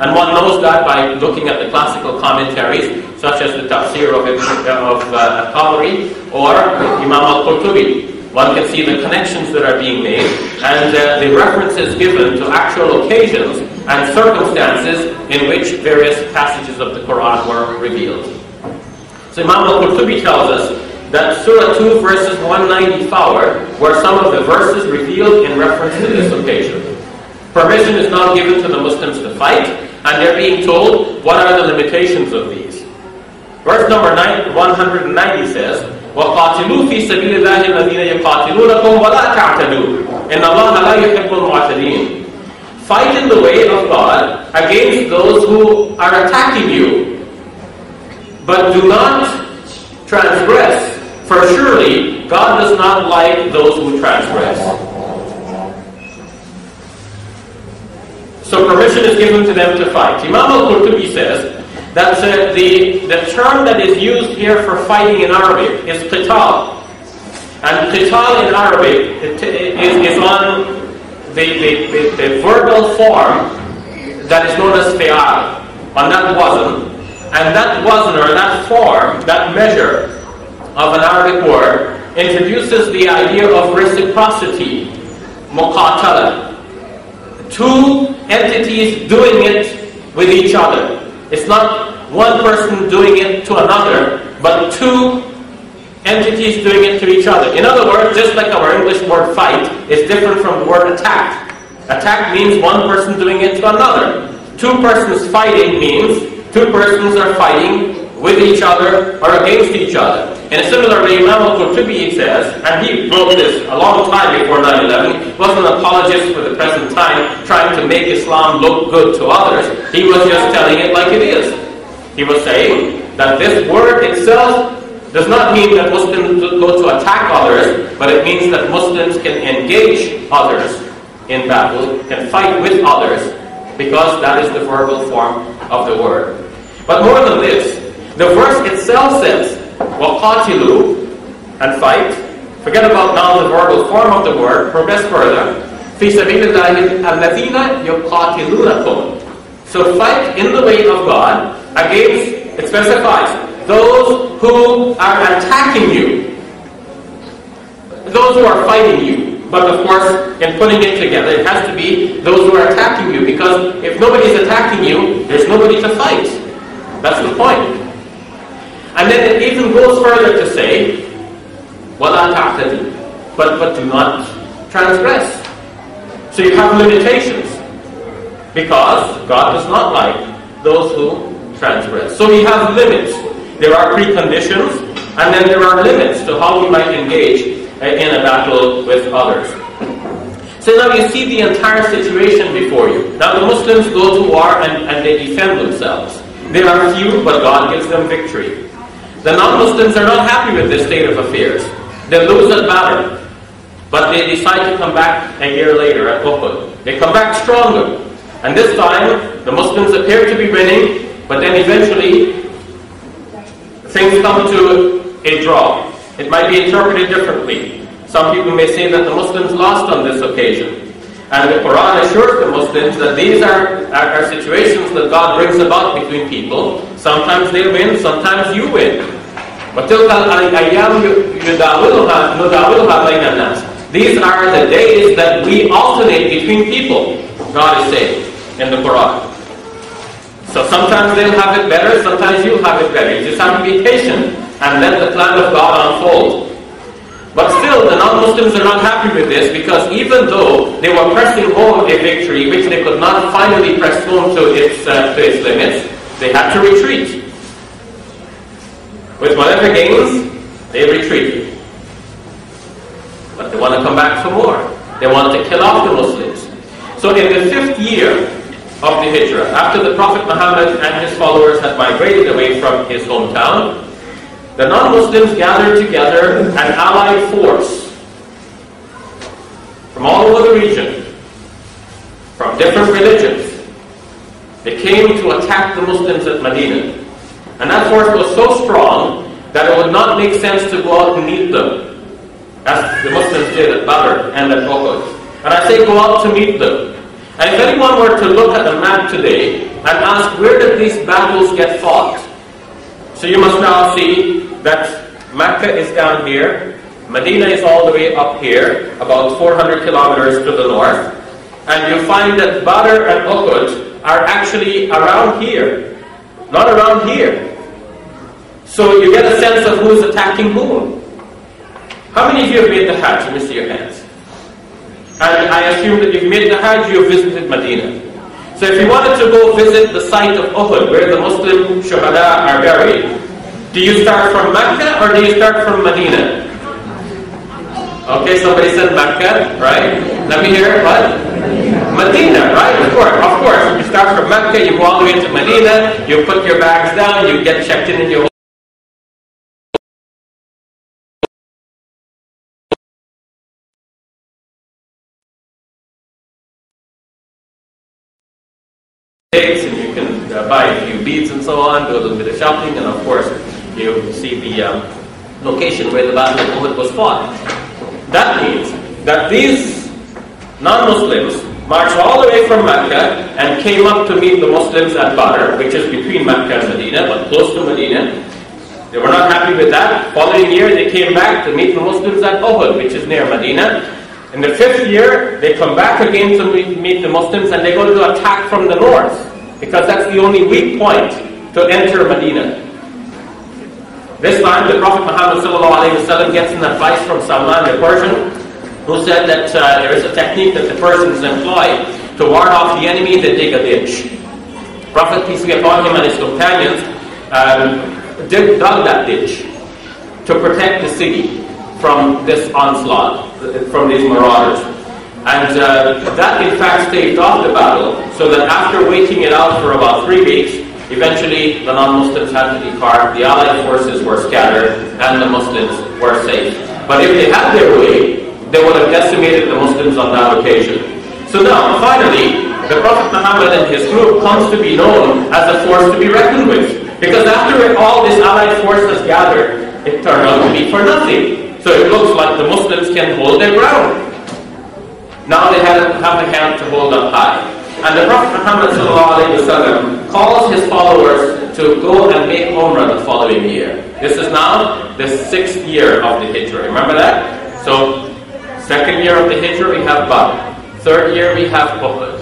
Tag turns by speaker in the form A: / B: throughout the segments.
A: And one knows that by looking at the classical commentaries, such as the Tafsir of Al-Tabari or Imam Al-Qurtubi. One can see the connections that are being made and the references given to actual occasions and circumstances in which various passages of the Quran were revealed. So Imam Al-Qurtubi tells us that Surah 2 verses 194 were some of the verses revealed in reference to this occasion. Permission is now given to the Muslims to fight, and they're being told what are the limitations of these. Verse number 190 says, وَقَاتِلُوا فِي سَبِيلِ اللَّهِ الَّذِينَ يُقَاتِلُونَكُمْ وَلَا تَعْتَدُوا إِنَّ اللَّهَ لَا يُحِبُّ الْمُعْتَدِينَ. Fight in the way of God against those who are attacking you, but do not transgress, for surely God does not like those who transgress. So permission is given to them to fight. Imam Al-Qurtubi says that the term that is used here for fighting in Arabic is qital. And qital in Arabic is on the verbal form that is known as fi'al, on that wazn. And that wazn, or that form, that measure of an Arabic word, introduces the idea of reciprocity, muqatala. Two entities doing it with each other. It's not one person doing it to another, but two entities doing it to each other. In other words, just like our English word fight is different from the word attack. Attack means one person doing it to another. Two persons fighting means two persons are fighting with each other or against each other. And similarly, Imam Al-Qurtubi says, and he wrote this a long time before 9/11, he wasn't an apologist for the present time trying to make Islam look good to others. He was just telling it like it is. He was saying that this word itself does not mean that Muslims go to attack others, but it means that Muslims can engage others in battle, can fight with others, because that is the verbal form of the word. But more than this, the verse itself says, وَقَاتِلُوا, and fight. Forget about now the verbal form of the word, progress further. فِي سَبِيلِ اللَّهِ الَّذِينَ يُقَاتِلُونَكُمْ. So fight in the way of God against, it specifies, those who are attacking you. Those who are fighting you. But of course, in putting it together, it has to be those who are attacking you, because if nobody is attacking you, there's nobody to fight. That's the point. And then it even goes further to say, وَلَا تَعْتَدُوا, but do not transgress. So you have limitations, because God does not like those who transgress. So we have limits. There are preconditions, and then there are limits to how we might engage in a battle with others. So now you see the entire situation before you. Now the Muslims go to war and they defend themselves. They are few, but God gives them victory. The non-Muslims are not happy with this state of affairs. They lose at Badr, but they decide to come back a year later at Uhud. They come back stronger. And this time, the Muslims appear to be winning, but then eventually, things come to a draw. It might be interpreted differently. Some people may say that the Muslims lost on this occasion. And the Quran assures the Muslims that these are situations that God brings about between people. Sometimes they win, sometimes you win. These are the days that we alternate between people, God is saying in the Quran. So sometimes they'll have it better, sometimes you'll have it better. You just have to be patient and let the plan of God unfold. But still, the non-Muslims are not happy with this, because even though they were pressing home a victory which they could not finally press home to its limits, they had to retreat. With whatever gains, they retreated. But they want to come back for more. They want to kill off the Muslims. So in the 5th year of the Hijrah, after the Prophet Muhammad and his followers had migrated away from his hometown, the non-Muslims gathered together an allied force from all over the region, from different religions. They came to attack the Muslims at Medina. And that force was so strong that it would not make sense to go out and meet them, as the Muslims did at Badr and at Uhud. And I say go out to meet them. And if anyone were to look at the map today and ask, where did these battles get fought? So you must now see that Mecca is down here, Medina is all the way up here, about 400 kilometers to the north, and you find that Badr and Uhud are actually around here, not around here. So you get a sense of who's attacking whom. How many of you have made the Hajj? Let me see your hands. And I assume that you've made the Hajj, you've visited Medina. So if you wanted to go visit the site of Uhud, where the Muslim shuhada are buried, do you start from Mecca or do you start from Medina? Okay, somebody said Mecca, right? Let me hear it, what? Medina, right? Of course. You start from Mecca, you go all the way to Medina, you put your bags down, you get checked in your and you can buy a few beads and so on, do a little bit of shopping, and of course you see the location where the Battle of Uhud was fought. That means that these non-Muslims marched all the way from Mecca and came up to meet the Muslims at Badr, which is between Mecca and Medina, but close to Medina. They were not happy with that. Following year they came back to meet the Muslims at Uhud, which is near Medina. In the 5th year, they come back again to meet the Muslims, and they go to attack from the north, because that's the only weak point to enter Medina. This time, the Prophet Muhammad ﷺ gets an advice from Salman the Persian, who said that there is a technique that the Persians employ to ward off the enemy. They dig a ditch. Prophet, peace be upon him, and his companions dug that ditch to protect the city from this onslaught, from these marauders. And that in fact staved off the battle, so that after waiting it out for about 3 weeks, eventually the non-Muslims had to depart, the Allied forces were scattered, and the Muslims were safe. But if they had their way, they would have decimated the Muslims on that occasion. So now, finally, the Prophet Muhammad and his group comes to be known as a force to be reckoned with. Because after all this Allied force has gathered, it turned out to be for nothing. So it looks like the Muslims can hold their ground. Now they have a hand to hold up high. And the Prophet Muhammad ﷺ calls his followers to go and make Umrah the following year. This is now the 6th year of the Hijrah. Remember that? So, 2nd year of the Hijrah we have Badr. 3rd year we have Uhud.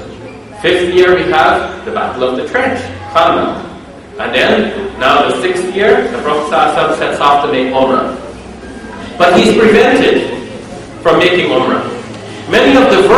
A: 5th year we have the Battle of the Trench, Khandak. And then, now the 6th year, the Prophet ﷺ sets off to make Umrah. But he's prevented from making Umrah. Many of the